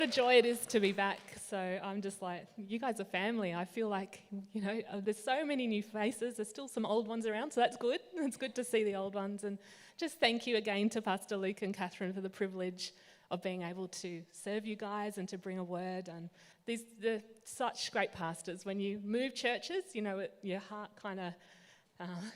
What a joy it is to be back. So I'm just like, you guys are family. I feel like, there's so many new faces. There's still some old ones around, so that's good. It's good to see the old ones. And just thank you again to Pastor Luke and Catherine for the privilege of being able to serve you guys and to bring a word. And they're such great pastors. When you move churches, your heart kind of,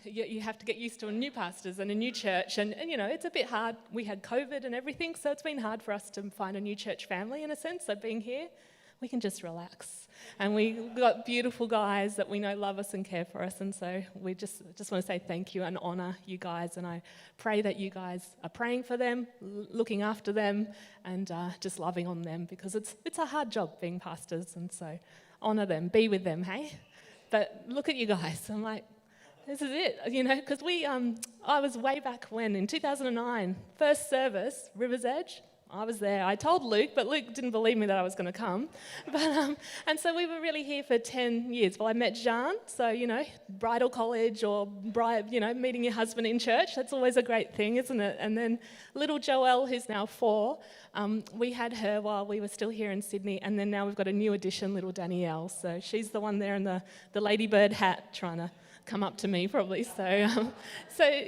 you have to get used to new pastors and a new church. And it's a bit hard. We had COVID and everything, so it's been hard for us to find a new church family in a sense. So being here, we can just relax. And we've got beautiful guys that we know love us and care for us. And so we just want to say thank you and honour you guys. And I pray that you guys are praying for them, looking after them, and just loving on them, because it's a hard job being pastors. And so honour them, be with them, hey? But look at you guys. I'm like, this is it, because I was way back when, in 2009, first service, River's Edge. I was there. I told Luke, but Luke didn't believe me that I was going to come. And so we were really here for 10 years. Well, I met Jean, so, bridal college or meeting your husband in church. That's always a great thing, isn't it? And then little Joelle, who's now 4, we had her while we were still here in Sydney. And then now we've got a new addition, little Danielle. So she's the one there in the ladybird hat trying to come up to me probably. So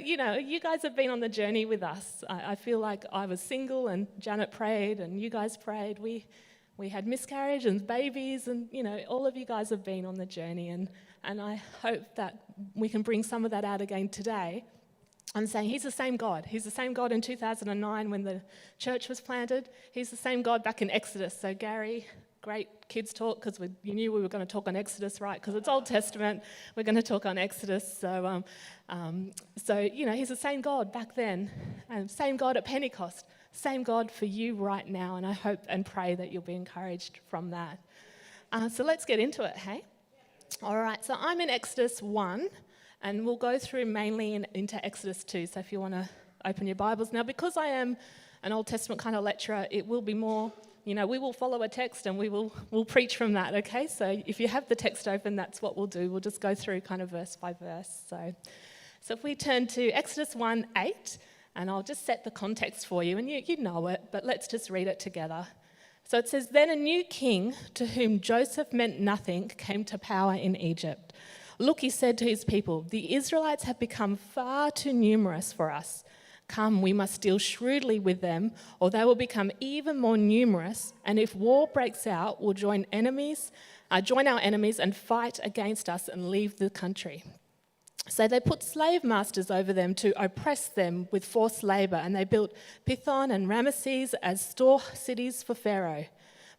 you guys have been on the journey with us. I feel like I was single and Janet prayed and you guys prayed. We had miscarriage and babies, and all of you guys have been on the journey, and I hope that we can bring some of that out again today. I'm saying He's the same God. He's the same God in 2009 when the church was planted. He's the same God back in Exodus. So Gary, great kids talk, because you knew we were going to talk on Exodus, right? Because it's Old Testament. We're going to talk on Exodus. So He's the same God back then, and same God at Pentecost, same God for you right now. And I hope and pray that you'll be encouraged from that. So let's get into it, hey? All right. So I'm in Exodus 1, and we'll go through mainly into Exodus 2. So if you want to open your Bibles now, because I am an Old Testament kind of lecturer, it will be more. We will follow a text and we'll preach from that, okay? So if you have the text open, that's what we'll do. We'll just go through kind of verse by verse. So if we turn to Exodus 1:8, and I'll just set the context for you, and you know it, but let's just read it together. So it says, "Then a new king, to whom Joseph meant nothing, came to power in Egypt. Look, he said to his people, 'The Israelites have become far too numerous for us. Come, we must deal shrewdly with them, or they will become even more numerous, and if war breaks out, we'll join our enemies and fight against us and leave the country.' So they put slave masters over them to oppress them with forced labour, and they built Pithon and Ramesses as store cities for Pharaoh.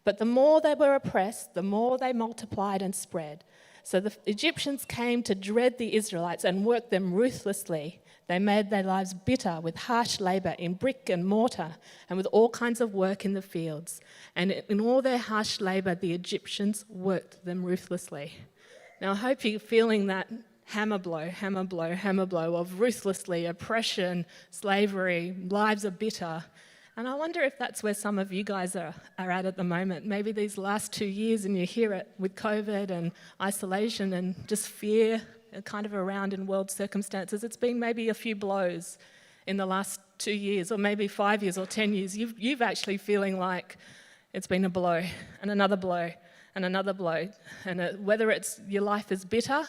But the more they were oppressed, the more they multiplied and spread. So the Egyptians came to dread the Israelites and worked them ruthlessly. They made their lives bitter with harsh labour in brick and mortar and with all kinds of work in the fields. And in all their harsh labour, the Egyptians worked them ruthlessly." Now I hope you're feeling that hammer blow of ruthlessly, oppression, slavery, lives are bitter. And I wonder if that's where some of you guys are at the moment. Maybe these last 2 years, and you hear it with COVID and isolation and just fear kind of around in world circumstances. It's been maybe a few blows in the last 2 years, or maybe 5 years or 10 years. You've actually feeling like it's been a blow and another blow and another blow. And whether it's your life is bitter,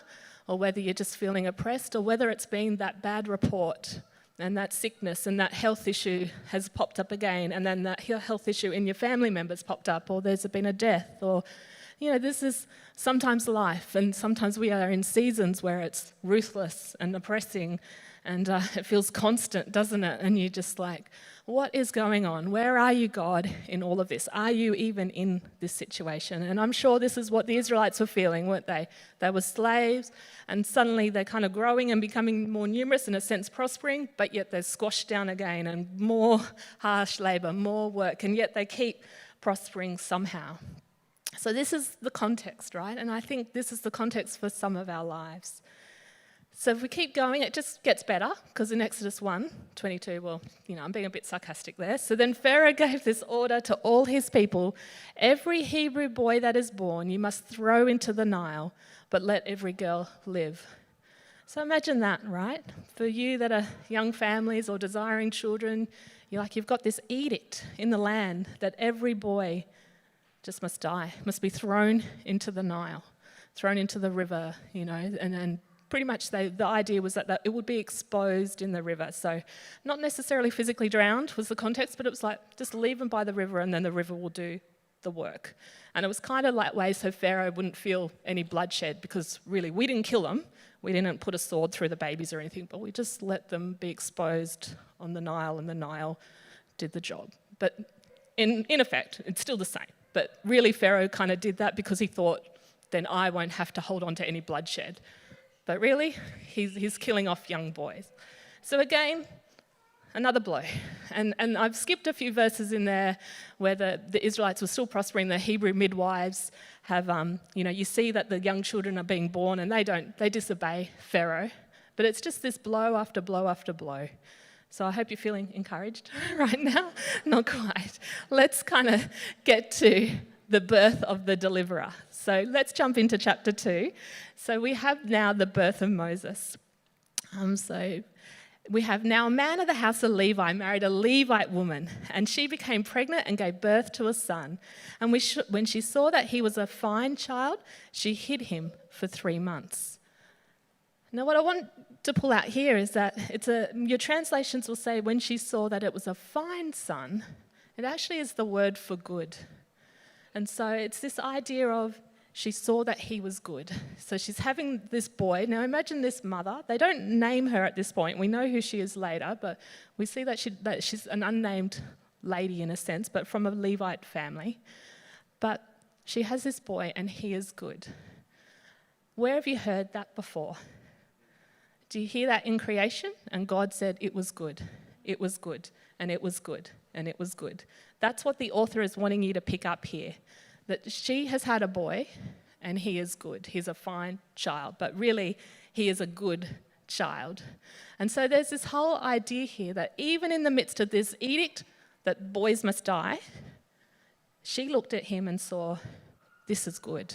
or whether you're just feeling oppressed, or whether it's been that bad report and that sickness and that health issue has popped up again, and then that health issue in your family members popped up, or there's been a death, or, this is sometimes life, and sometimes we are in seasons where it's ruthless and oppressing, and it feels constant, doesn't it? And you're just like, what is going on? Where are you, God, in all of this? Are you even in this situation? And I'm sure this is what the Israelites were feeling, weren't they? They were slaves, and suddenly they're kind of growing and becoming more numerous, in a sense prospering, but yet they're squashed down again, and more harsh labour, more work, and yet they keep prospering somehow. So this is the context, right? And I think this is the context for some of our lives. So if we keep going, it just gets better, because in Exodus 1:22, I'm being a bit sarcastic there. "So then Pharaoh gave this order to all his people, 'Every Hebrew boy that is born you must throw into the Nile, but let every girl live.'" So imagine that, right? For you that are young families or desiring children, you've got this edict in the land that every boy just must die, must be thrown into the Nile, thrown into the river, and pretty much the idea was that it would be exposed in the river. So not necessarily physically drowned was the context, but it was like, just leave them by the river and then the river will do the work. And it was kind of like way so Pharaoh wouldn't feel any bloodshed, because really we didn't kill them. We didn't put a sword through the babies or anything, but we just let them be exposed on the Nile, and the Nile did the job. But in effect, it's still the same. But really Pharaoh kind of did that because he thought, then I won't have to hold on to any bloodshed. But really, he's killing off young boys. So again, another blow. And I've skipped a few verses in there where the Israelites were still prospering. The Hebrew midwives have, you see that the young children are being born and they disobey Pharaoh. But it's just this blow after blow after blow. So I hope you're feeling encouraged right now. Not quite. Let's kind of get to the birth of the deliverer. So let's jump into chapter 2. So we have now the birth of Moses. So we have now a man of the house of Levi married a Levite woman, and she became pregnant and gave birth to a son. And when she saw that he was a fine child, she hid him for 3 months. Now what I want to pull out here is that your translations will say when she saw that it was a fine son. It actually is the word for good. And so it's this idea of she saw that he was good. So she's having this boy. Now imagine this mother. They don't name her at this point. We know who she is later, but we see that she's an unnamed lady in a sense, but from a Levite family. But she has this boy and he is good. Where have you heard that before? Do you hear that in creation? And God said it was good. It was good. And it was good. And it was good. That's what the author is wanting you to pick up here. That she has had a boy and he is good. He's a fine child, but really he is a good child. And so there's this whole idea here that even in the midst of this edict that boys must die, she looked at him and saw, this is good.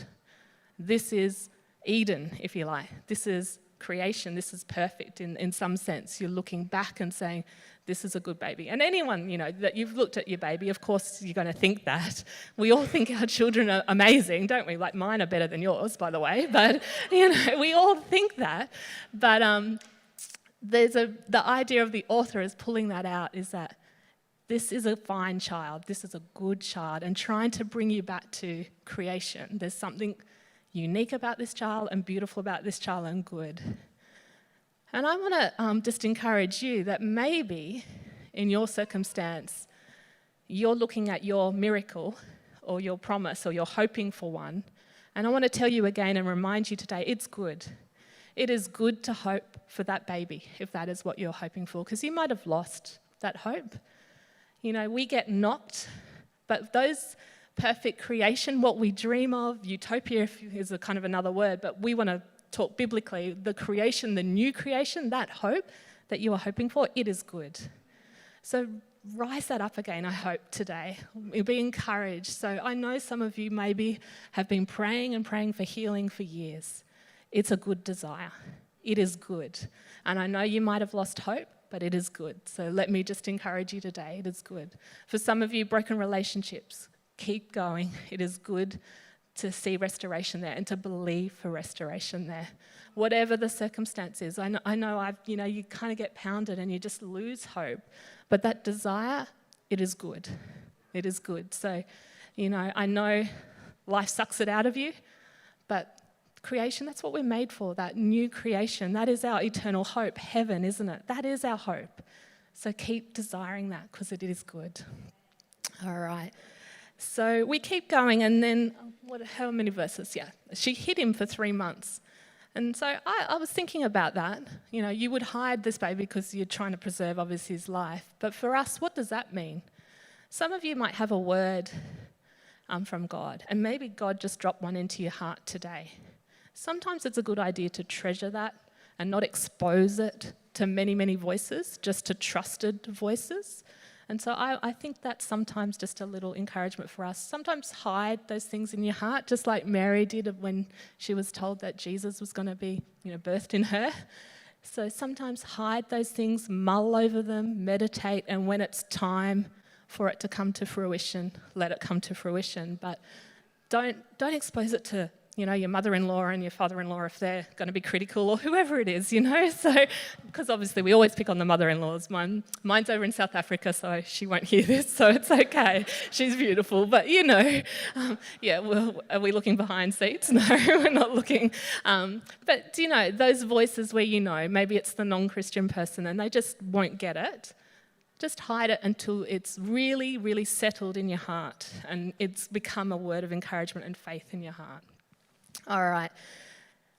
This is Eden, if you like. This is creation. This is perfect in some sense. You're looking back and saying, this is a good baby. And anyone, that you've looked at your baby, of course you're going to think that. We all think our children are amazing, don't we? Like mine are better than yours, by the way. But, we all think that. But the idea of the author is pulling that out, is that this is a fine child. This is a good child. And trying to bring you back to creation. There's something unique about this child and beautiful about this child and good. And I want to just encourage you that maybe in your circumstance, you're looking at your miracle or your promise or you're hoping for one. And I want to tell you again and remind you today, it's good. It is good to hope for that baby if that is what you're hoping for, because you might have lost that hope. We get knocked, but those perfect creation, what we dream of, utopia is a kind of another word, but we want to talk biblically, the creation, the new creation, that hope that you are hoping for, it is good. So rise that up again, I hope, today. You'll be encouraged. So I know some of you maybe have been praying and praying for healing for years. It's a good desire. It is good. And I know you might have lost hope, but it is good. So let me just encourage you today. It is good. For some of you, broken relationships, keep going. It is good to see restoration there and to believe for restoration there. Whatever the circumstance is, I know you kind of get pounded and you just lose hope. But that desire, it is good. It is good. So, I know life sucks it out of you, but creation, that's what we're made for, that new creation. That is our eternal hope, heaven, isn't it? That is our hope. So keep desiring that because it is good. All right. So we keep going, and then, how many verses? Yeah. She hid him for 3 months. And so I was thinking about that. You would hide this baby because you're trying to preserve, obviously, his life. But for us, what does that mean? Some of you might have a word from God, and maybe God just dropped one into your heart today. Sometimes it's a good idea to treasure that and not expose it to many, many voices, just to trusted voices. And so I think that's sometimes just a little encouragement for us. Sometimes hide those things in your heart, just like Mary did when she was told that Jesus was going to be, birthed in her. So sometimes hide those things, mull over them, meditate, and when it's time, for it to come to fruition, let it come to fruition. But don't expose it to, your mother-in-law and your father-in-law if they're going to be critical, or whoever it is, So, because obviously we always pick on the mother-in-laws. Mine's over in South Africa, so she won't hear this, so it's okay. She's beautiful, but are we looking behind seats? No, we're not looking. But those voices where maybe it's the non-Christian person and they just won't get it. Just hide it until it's really, really settled in your heart and it's become a word of encouragement and faith in your heart. All right,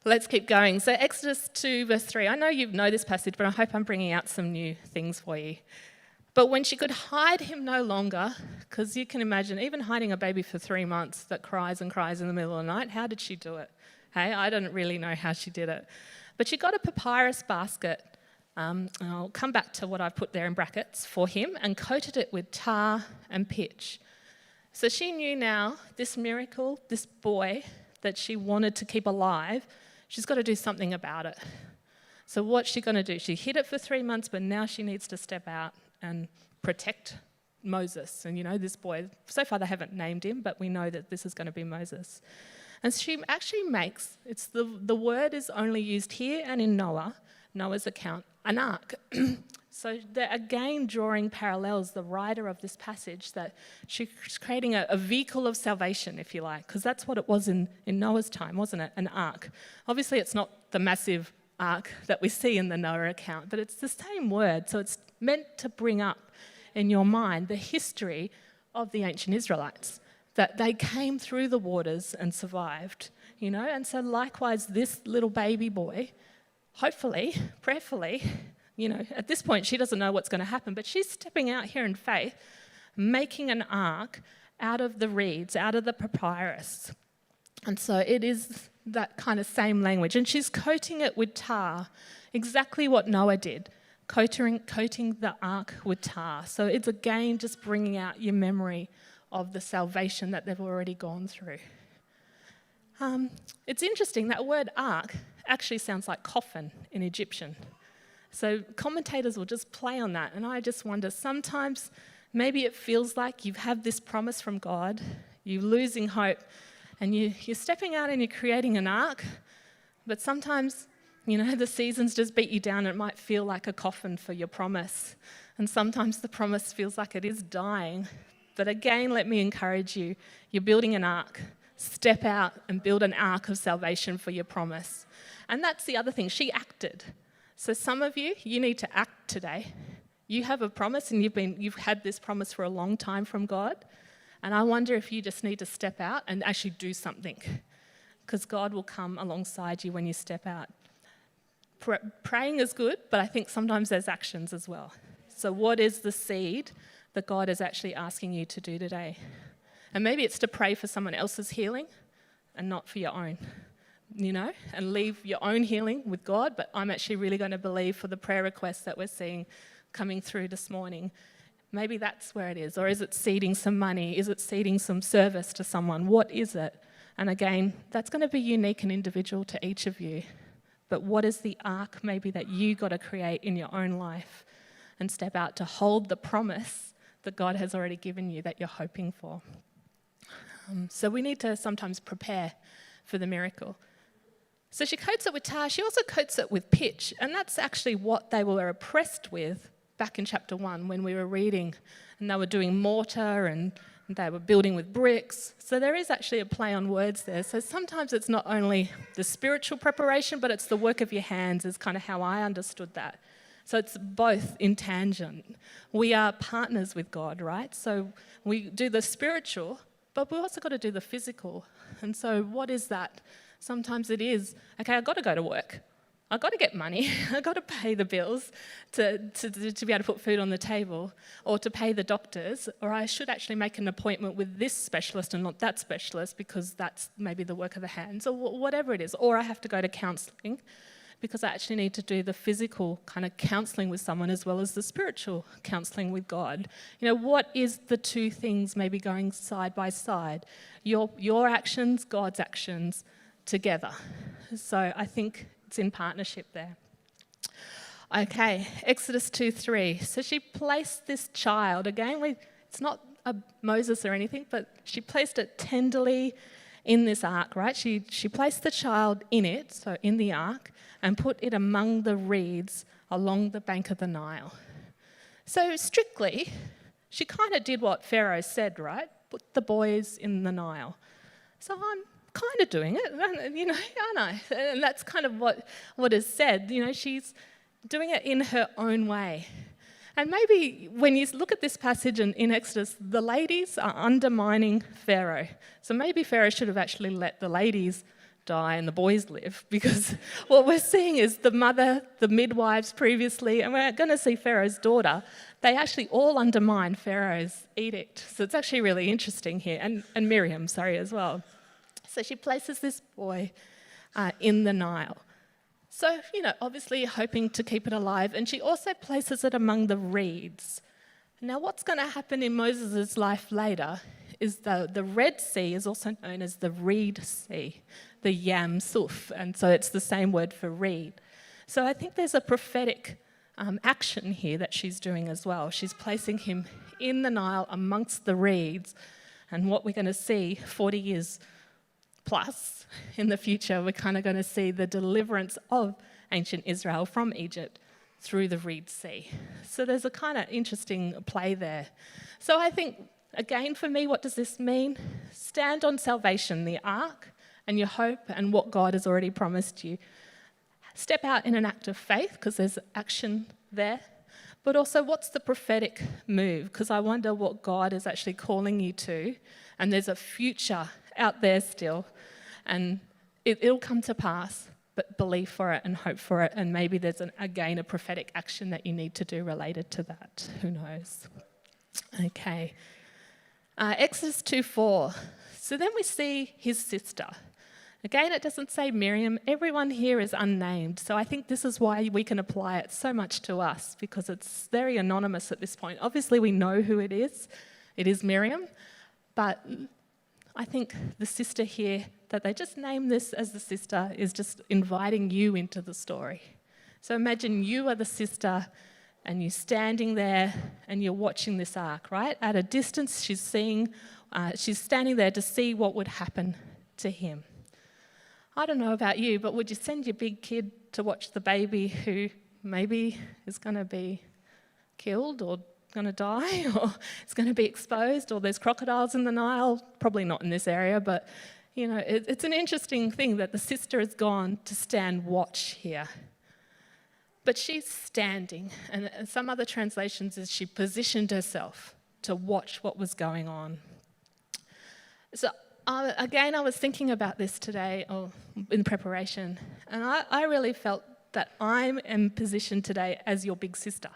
let's keep going. So Exodus 2 verse 3. I know you know this passage, but I hope I'm bringing out some new things for you. But when she could hide him no longer, because you can imagine even hiding a baby for 3 months that cries and cries in the middle of the night, how did she do it? Hey, I don't really know how she did it. But she got a papyrus basket, and I'll come back to what I've put there in brackets, for him, and coated it with tar and pitch. So she knew now this miracle, this boy that she wanted to keep alive, she's got to do something about it. So what's she going to do? She hid it for 3 months, but now she needs to step out and protect Moses. And this boy, so far they haven't named him, but we know that this is going to be Moses. And she actually makes, the word is only used here and in Noah's account, an ark. So they're again drawing parallels, the writer of this passage, that she's creating a vehicle of salvation, if you like, because that's what it was in Noah's time, wasn't it? An ark. Obviously, it's not the massive ark that we see in the Noah account, but it's the same word. So it's meant to bring up in your mind the history of the ancient Israelites, that they came through the waters and survived, And so likewise, this little baby boy, hopefully, prayerfully, at this point, she doesn't know what's going to happen, but she's stepping out here in faith, making an ark out of the reeds, out of the papyrus. And so it is that kind of same language. And she's coating it with tar, exactly what Noah did, coating the ark with tar. So it's again just bringing out your memory of the salvation that they've already gone through. It's interesting, that word ark actually sounds like coffin in Egyptian. So commentators will just play on that, and I just wonder, sometimes maybe it feels like you've had this promise from God, you're losing hope, and you're stepping out and you're creating an ark, but sometimes, the seasons just beat you down and it might feel like a coffin for your promise, and sometimes the promise feels like it is dying. But again, let me encourage you, you're building an ark. Step out and build an ark of salvation for your promise. And that's the other thing, she acted. So some of you need to act today. You have a promise and you've had this promise for a long time from God. And I wonder if you just need to step out and actually do something, because God will come alongside you when you step out. Praying is good, but I think sometimes there's actions as well. So what is the seed that God is actually asking you to do today? And maybe it's to pray for someone else's healing and not for your own. And leave your own healing with God, but I'm actually really going to believe for the prayer requests that we're seeing coming through this morning. Maybe that's where it is. Or is it seeding some money? Is it seeding some service to someone? What is it? And again, that's going to be unique and individual to each of you. But what is the ark maybe that you got to create in your own life and step out to hold the promise that God has already given you that you're hoping for? So we need to sometimes prepare for the miracle. So she coats it with tar. She also coats it with pitch. And that's actually what they were oppressed with back in chapter 1 when we were reading. And they were doing mortar and they were building with bricks. So there is actually a play on words there. So sometimes it's not only the spiritual preparation, but it's the work of your hands is kind of how I understood that. So it's both in tangent. We are partners with God, right? So we do the spiritual, but we've also got to do the physical. And so what is that? Sometimes it is, okay, I've got to go to work. I've got to get money. I've got to pay the bills to be able to put food on the table, or to pay the doctors, or I should actually make an appointment with this specialist and not that specialist because that's maybe the work of the hands, or whatever it is. Or I have to go to counselling because I actually need to do the physical kind of counselling with someone as well as the spiritual counselling with God. What is the two things maybe going side by side? Your actions, God's actions together. So I think it's in partnership there. Okay, Exodus 2:3. So she placed this child, again, it's It's not a Moses or anything, but she placed it tenderly in this ark, right? She placed the child in it, so in the ark, and put it among the reeds along the bank of the Nile. So strictly, she kind of did what Pharaoh said, right? Put the boys in the Nile. So I'm kind of doing it, aren't I? And that's kind of what is said. She's doing it in her own way. And maybe when you look at this passage in Exodus, the ladies are undermining Pharaoh. So maybe Pharaoh should have actually let the ladies die and the boys live, because what we're seeing is the mother, the midwives previously, and we're going to see Pharaoh's daughter, they actually all undermine Pharaoh's edict. So it's actually really interesting here, and Miriam, as well. So she places this boy in the Nile. So, obviously hoping to keep it alive. And she also places it among the reeds. Now, what's going to happen in Moses' life later is the Red Sea is also known as the Reed Sea, the Yam Suf. And so it's the same word for reed. So I think there's a prophetic action here that she's doing as well. She's placing him in the Nile amongst the reeds. And what we're going to see 40 years plus in the future, we're kind of going to see the deliverance of ancient Israel from Egypt through the Reed Sea. So there's a kind of interesting play there. So I think, again, for me, what does this mean? Stand on salvation, the ark, and your hope and what God has already promised you. Step out in an act of faith, because there's action there. But also, what's the prophetic move? Because I wonder what God is actually calling you to. And there's a future out there still. And it'll come to pass, but believe for it and hope for it. And maybe there's, again, a prophetic action that you need to do related to that. Who knows? Okay. Exodus 2:4. So then we see his sister. Again, it doesn't say Miriam. Everyone here is unnamed. So I think this is why we can apply it so much to us, because it's very anonymous at this point. Obviously, we know who it is. It is Miriam. But I think the sister here, that they just name this as the sister, is just inviting you into the story. So imagine you are the sister and you're standing there and you're watching this ark, right? At a distance, she's standing there to see what would happen to him. I don't know about you, but would you send your big kid to watch the baby who maybe is going to be killed or going to die, or it's going to be exposed, or there's crocodiles in the Nile? Probably not in this area, but it's an interesting thing that the sister has gone to stand watch here. But she's standing, and some other translations is she positioned herself to watch what was going on. So again, I was thinking about this today in preparation, and I really felt that I am positioned today as your big sister,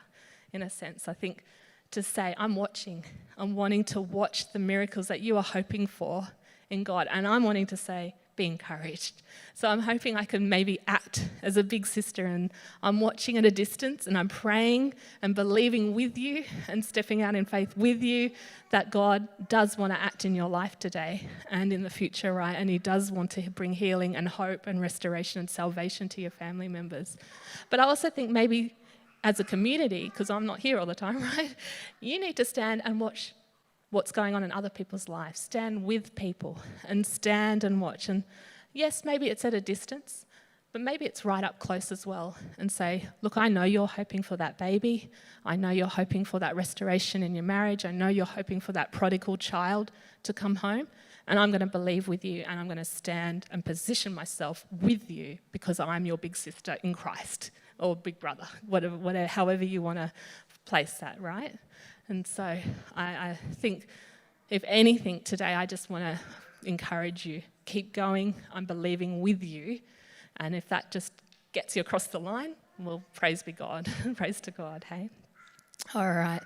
in a sense. I think to say, I'm watching. I'm wanting to watch the miracles that you are hoping for in God. And I'm wanting to say, be encouraged. So I'm hoping I can maybe act as a big sister, and I'm watching at a distance and I'm praying and believing with you and stepping out in faith with you that God does want to act in your life today and in the future, right? And he does want to bring healing and hope and restoration and salvation to your family members. But I also think maybe as a community, because I'm not here all the time, right? You need to stand and watch what's going on in other people's lives. Stand with people and stand and watch. And yes, maybe it's at a distance, but maybe it's right up close as well, and say, look, I know you're hoping for that baby. I know you're hoping for that restoration in your marriage. I know you're hoping for that prodigal child to come home. And I'm going to believe with you, and I'm going to stand and position myself with you because I'm your big sister in Christ, or big brother, whatever, however you want to place that, right? And so I think, if anything, today I just want to encourage you. Keep going. I'm believing with you. And if that just gets you across the line, well, praise be God. Praise to God, hey? All right.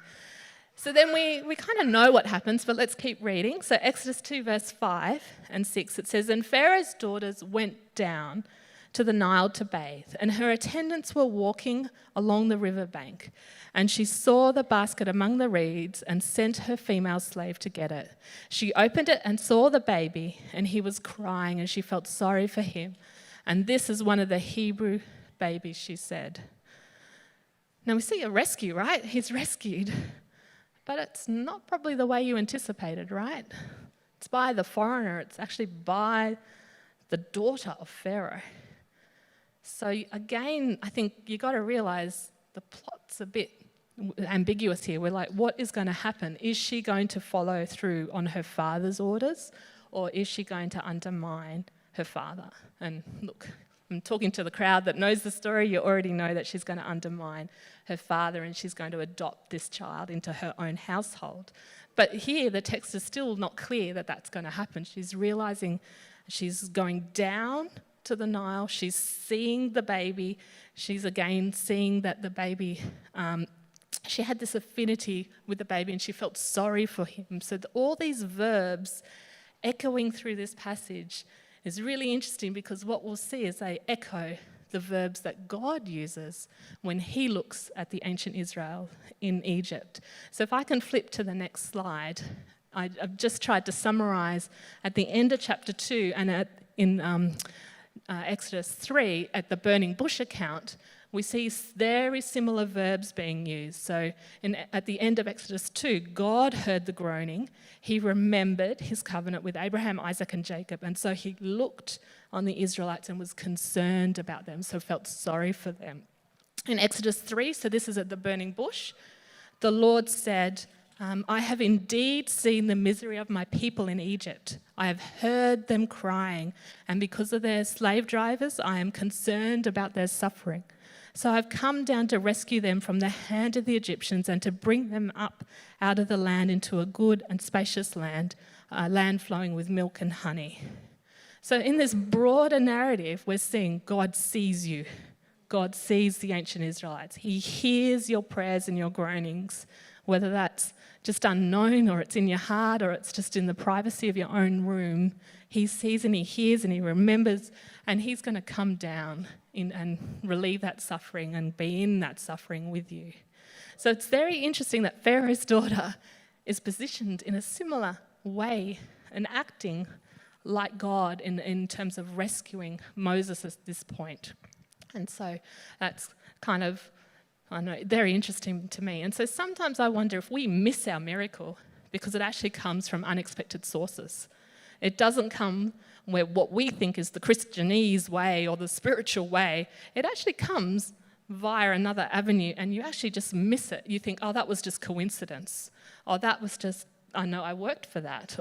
So then we kind of know what happens, but let's keep reading. So Exodus 2, verse 5 and 6, it says, "And Pharaoh's daughters went down to the Nile to bathe, and her attendants were walking along the river bank. And she saw the basket among the reeds and sent her female slave to get it. She opened it and saw the baby, and he was crying, and she felt sorry for him. And this is one of the Hebrew babies," she said. Now we see a rescue, right? He's rescued. But it's not probably the way you anticipated, right? It's by the foreigner. It's actually by the daughter of Pharaoh. So again, I think you got to realise the plot's a bit ambiguous here. We're like, what is going to happen? Is she going to follow through on her father's orders, or is she going to undermine her father? And look, I'm talking to the crowd that knows the story. You already know that she's going to undermine her father and she's going to adopt this child into her own household. But here, the text is still not clear that that's going to happen. She's realising she's going down to the Nile. She's seeing the baby. She's again seeing that the baby, she had this affinity with the baby and she felt sorry for him. So all these verbs echoing through this passage is really interesting, because what we'll see is they echo the verbs that God uses when he looks at the ancient Israel in Egypt. So if I can flip to the next slide, I've just tried to summarise at the end of chapter 2 and in Exodus 3 at the burning bush account, we see very similar verbs being used. So at the end of Exodus 2, God heard the groaning. He remembered his covenant with Abraham, Isaac and Jacob. And so he looked on the Israelites and was concerned about them, so felt sorry for them. In Exodus 3, so this is at the burning bush, the Lord said, I have indeed seen the misery of my people in Egypt. I have heard them crying, and because of their slave drivers, I am concerned about their suffering. So I've come down to rescue them from the hand of the Egyptians and to bring them up out of the land into a good and spacious land, a land flowing with milk and honey. So in this broader narrative, we're seeing God sees you. God sees the ancient Israelites. He hears your prayers and your groanings, whether that's just unknown or it's in your heart or it's just in the privacy of your own room. He sees and he hears and he remembers, and he's going to come down and relieve that suffering and be in that suffering with you. So it's very interesting that Pharaoh's daughter is positioned in a similar way and acting like God in terms of rescuing Moses at this point. And so that's kind of, I know, very interesting to me. And so sometimes I wonder if we miss our miracle because it actually comes from unexpected sources. It doesn't come where what we think is the Christianese way or the spiritual way. It actually comes via another avenue, and you actually just miss it. You think, oh, that was just coincidence. Or that was just, I know I worked for that.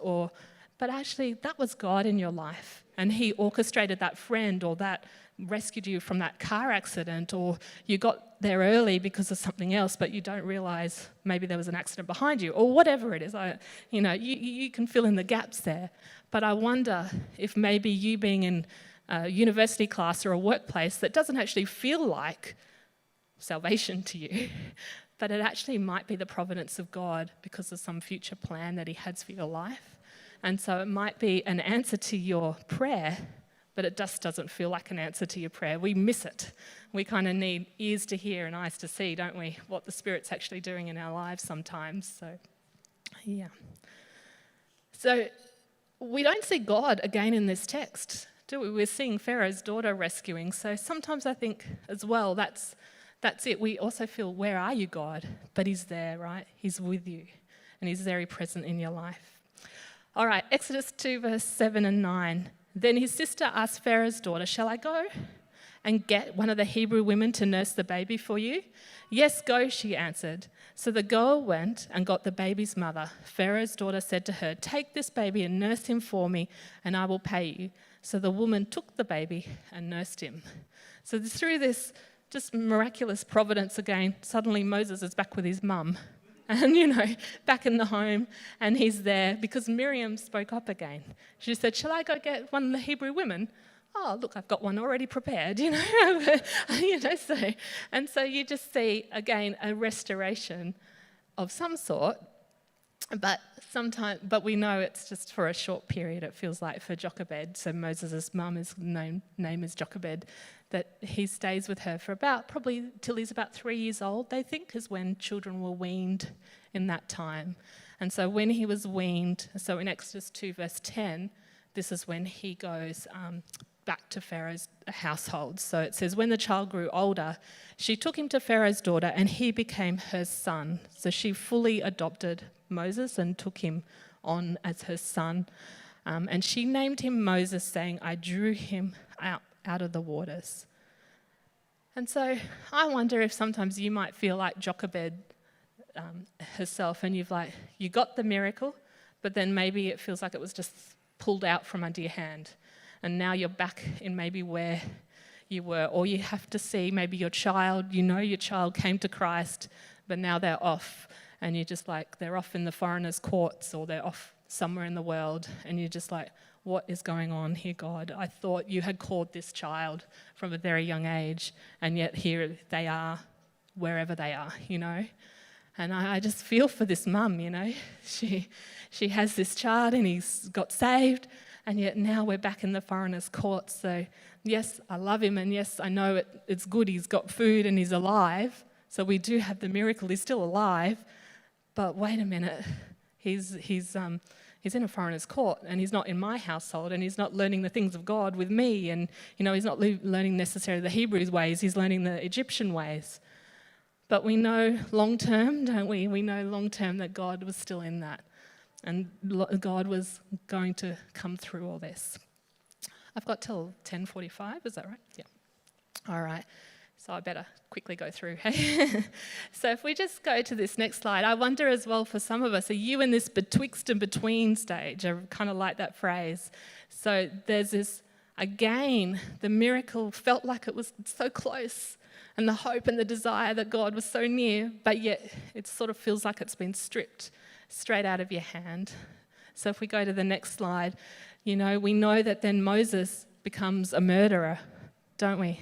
But actually, that was God in your life, and he orchestrated that friend, or that rescued you from that car accident, or you got there early because of something else, but you don't realise maybe there was an accident behind you, or whatever it is. You can fill in the gaps there. But I wonder if maybe you being in a university class or a workplace that doesn't actually feel like salvation to you, but it actually might be the providence of God because of some future plan that he has for your life. And so it might be an answer to your prayer, but it just doesn't feel like an answer to your prayer. We miss it. We kind of need ears to hear and eyes to see, don't we, what the Spirit's actually doing in our lives sometimes. So, yeah. So we don't see God again in this text, do we? We're seeing Pharaoh's daughter rescuing. So sometimes I think as well, that's it. We also feel, where are you, God? But he's there, right? He's with you, and he's very present in your life. All right, Exodus 2, verse 7 and 9. Then his sister asked Pharaoh's daughter, shall I go and get one of the Hebrew women to nurse the baby for you? Yes, go, she answered. So the girl went and got the baby's mother. Pharaoh's daughter said to her, take this baby and nurse him for me, and I will pay you. So the woman took the baby and nursed him. So through this just miraculous providence again, suddenly Moses is back with his mum. And, back in the home, and he's there because Miriam spoke up again. She said, shall I go get one of the Hebrew women? Oh, look, I've got one already prepared, so you just see, again, a restoration of some sort, but we know it's just for a short period, it feels like, for Jochebed. So Moses' mum is name is Jochebed, that he stays with her for probably till he's about 3 years old, they think, is when children were weaned in that time. And so when he was weaned, so in Exodus 2 verse 10, this is when he goes back to Pharaoh's household. So it says, when the child grew older, she took him to Pharaoh's daughter and he became her son. So she fully adopted Moses and took him on as her son. And she named him Moses, saying, I drew him out of the waters. And so I wonder if sometimes you might feel like Jochebed herself, and you got the miracle, but then maybe it feels like it was just pulled out from under your hand. And now you're back in maybe where you were. Or you have to see maybe your child, your child came to Christ, but now they're off. And you're just like, they're off in the foreigner's courts, or they're off somewhere in the world. And you're just like, what is going on here, God? I thought you had called this child from a very young age, and yet here they are, wherever they are, And I just feel for this mum, She has this child and he's got saved, and yet now we're back in the foreigner's court. So yes, I love him, and yes, I know it's good he's got food and he's alive. So we do have the miracle, he's still alive. But wait a minute, he's in a foreigner's court, and he's not in my household, and he's not learning the things of God with me, and he's not learning necessarily the Hebrew ways, he's learning the Egyptian ways. But we know long term, don't we? We know long term that God was still in that, and God was going to come through all this. I've got till 10:45, is that right? Yeah. All right. So I better quickly go through. So if we just go to this next slide, I wonder as well for some of us, are you in this betwixt and between stage? I kind of like that phrase. So there's this, again, the miracle felt like it was so close, and the hope and the desire that God was so near, but yet it sort of feels like it's been stripped straight out of your hand. So if we go to the next slide, we know that then Moses becomes a murderer, don't we?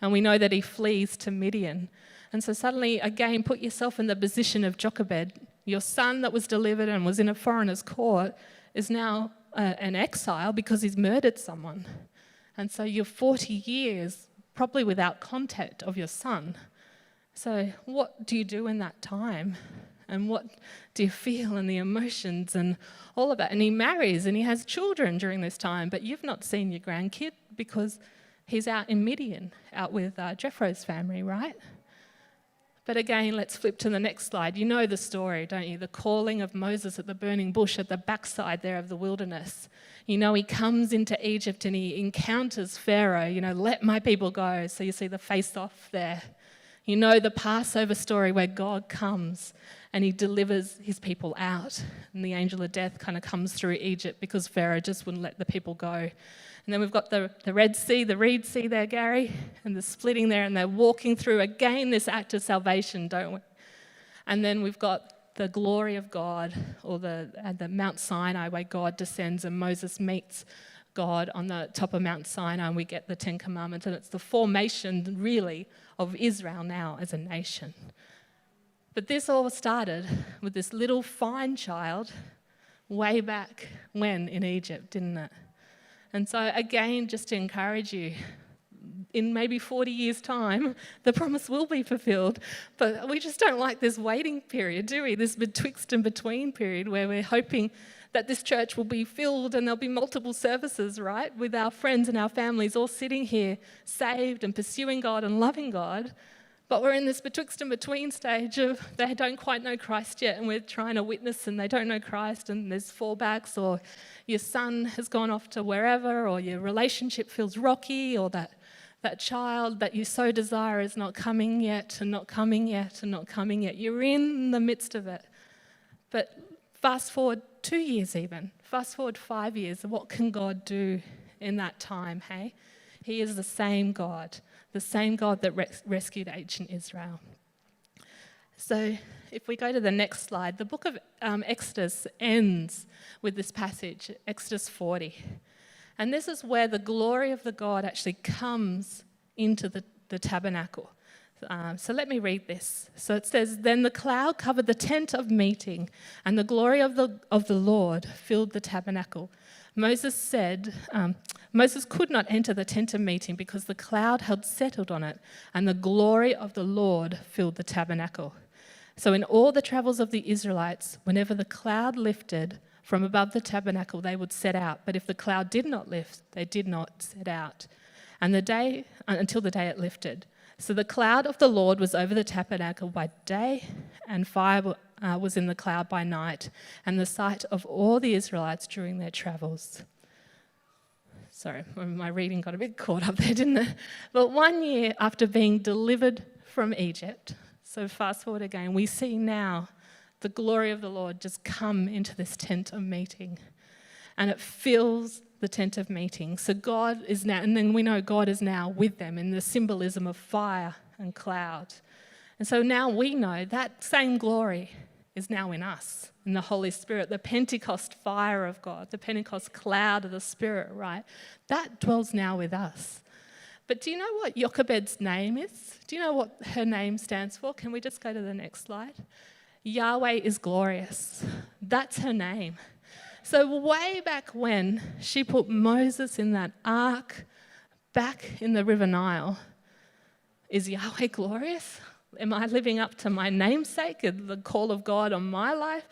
And we know that he flees to Midian. And so suddenly, again, put yourself in the position of Jochebed. Your son that was delivered and was in a foreigner's court is now an exile because he's murdered someone. And so you're 40 years probably without contact of your son. So what do you do in that time? And what do you feel, and the emotions and all of that? And he marries and he has children during this time, but you've not seen your grandkid because he's out in Midian, out with Jethro's family, right? But again, let's flip to the next slide. You know the story, don't you? The calling of Moses at the burning bush at the backside there of the wilderness. He comes into Egypt and he encounters Pharaoh, let my people go. So you see the face-off there. The Passover story where God comes and he delivers his people out. And the angel of death kind of comes through Egypt because Pharaoh just wouldn't let the people go. And then we've got the Red Sea, the Reed Sea there, Gary, and the splitting there, and they're walking through, again, this act of salvation, don't we? And then we've got the glory of God, or the Mount Sinai, where God descends and Moses meets God on the top of Mount Sinai, and we get the Ten Commandments, and it's the formation, really, of Israel now as a nation. But this all started with this little fine child way back when in Egypt, didn't it? And so again, just to encourage you, in maybe 40 years' time, the promise will be fulfilled. But we just don't like this waiting period, do we? This betwixt and between period where we're hoping that this church will be filled and there'll be multiple services, right? With our friends and our families all sitting here, saved and pursuing God and loving God. But we're in this betwixt and between stage of they don't quite know Christ yet, and we're trying to witness and they don't know Christ, and there's fallbacks, or your son has gone off to wherever, or your relationship feels rocky, or that child that you so desire is not coming yet and not coming yet and not coming yet. You're in the midst of it. But fast forward 2 years even, fast forward 5 years, what can God do in that time, hey? He is the same God that rescued ancient Israel. So if we go to the next slide, the book of Exodus ends with this passage, Exodus 40. And this is where the glory of the God actually comes into the tabernacle. So let me read this. So it says, "Then the cloud covered the tent of meeting, and the glory of the Lord filled the tabernacle. Moses said, Moses could not enter the tent of meeting because the cloud had settled on it, and the glory of the Lord filled the tabernacle. So in all the travels of the Israelites, whenever the cloud lifted, from above the tabernacle, they would set out. But if the cloud did not lift, they did not set out. And until the day it lifted. So the cloud of the Lord was over the tabernacle by day, and fire was in the cloud by night, and the sight of all the Israelites during their travels. Sorry, my reading got a bit caught up there, didn't it? But 1 year after being delivered from Egypt, so fast forward again, we see now the glory of the Lord just come into this tent of meeting, and it fills the tent of meeting. So God is now, and then we know God is now with them in the symbolism of fire and cloud. And so now we know that same glory is now in us, in the Holy Spirit, the Pentecost fire of God, the Pentecost cloud of the Spirit, right? That dwells now with us. But do you know what Jochebed's name is? Do you know what her name stands for? Can we just go to the next slide? Yahweh is glorious. That's her name. So way back when she put Moses in that ark back in the River Nile, is Yahweh glorious? Am I living up to my namesake and the call of God on my life?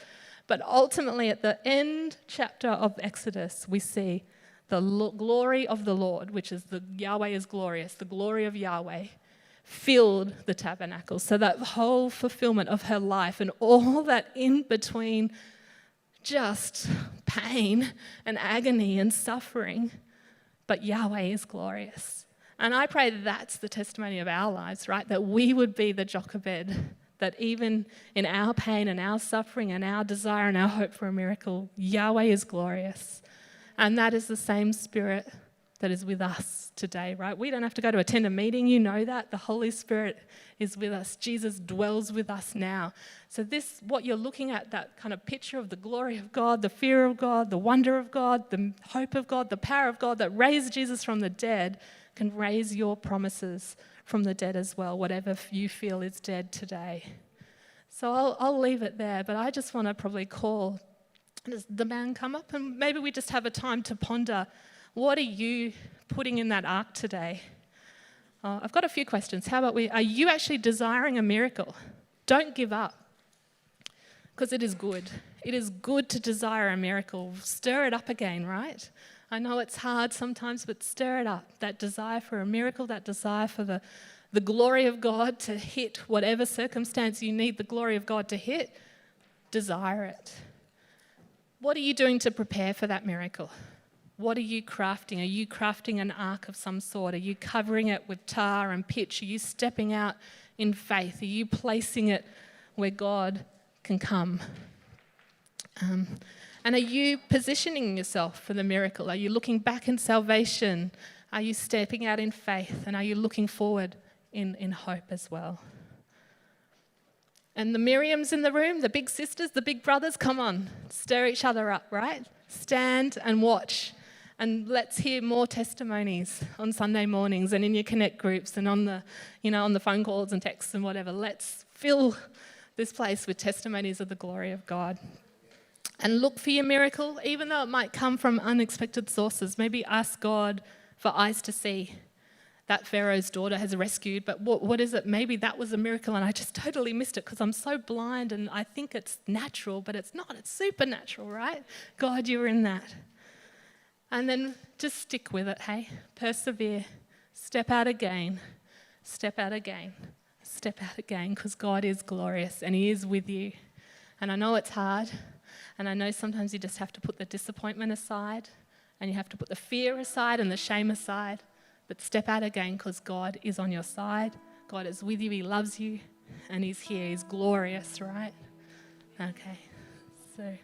But ultimately at the end chapter of Exodus, we see the glory of the Lord, which is the Yahweh is glorious, the glory of Yahweh, filled the tabernacle. So that whole fulfillment of her life and all that in between, just pain and agony and suffering, but Yahweh is glorious. And I pray that's the testimony of our lives, right? That we would be the Jochebed, that even in our pain and our suffering and our desire and our hope for a miracle, Yahweh is glorious. And that is the same Spirit that is with us today, right? We don't have to go to attend a meeting, you know that. The Holy Spirit is with us. Jesus dwells with us now. So this, what you're looking at, that kind of picture of the glory of God, the fear of God, the wonder of God, the hope of God, the power of God that raised Jesus from the dead, can raise your promises from the dead as well, whatever you feel is dead today. So I'll leave it there, but I just want to probably call, does the man come up? And maybe we just have a time to ponder, what are you putting in that ark today? I've got a few questions. How about are you actually desiring a miracle? Don't give up, because it is good. It is good to desire a miracle. Stir it up again, right? I know it's hard sometimes, but stir it up. That desire for a miracle, that desire for the glory of God to hit whatever circumstance you need the glory of God to hit, desire it. What are you doing to prepare for that miracle? What are you crafting? Are you crafting an ark of some sort? Are you covering it with tar and pitch? Are you stepping out in faith? Are you placing it where God can come? And are you positioning yourself for the miracle? Are you looking back in salvation? Are you stepping out in faith? And are you looking forward in hope as well? And the Miriams in the room, the big sisters, the big brothers, come on, stir each other up, right? Stand and watch. And let's hear more testimonies on Sunday mornings and in your connect groups and on the phone calls and texts and whatever. Let's fill this place with testimonies of the glory of God. And look for your miracle, even though it might come from unexpected sources. Maybe ask God for eyes to see. That Pharaoh's daughter has rescued, but what is it? Maybe that was a miracle and I just totally missed it because I'm so blind and I think it's natural, but it's not. It's supernatural, right? God, you're in that. And then just stick with it, hey? Persevere. Step out again. Step out again. Step out again, because God is glorious and He is with you. And I know it's hard. And I know sometimes you just have to put the disappointment aside and you have to put the fear aside and the shame aside. But step out again, because God is on your side. God is with you. He loves you and He's here. He's glorious, right? Okay. So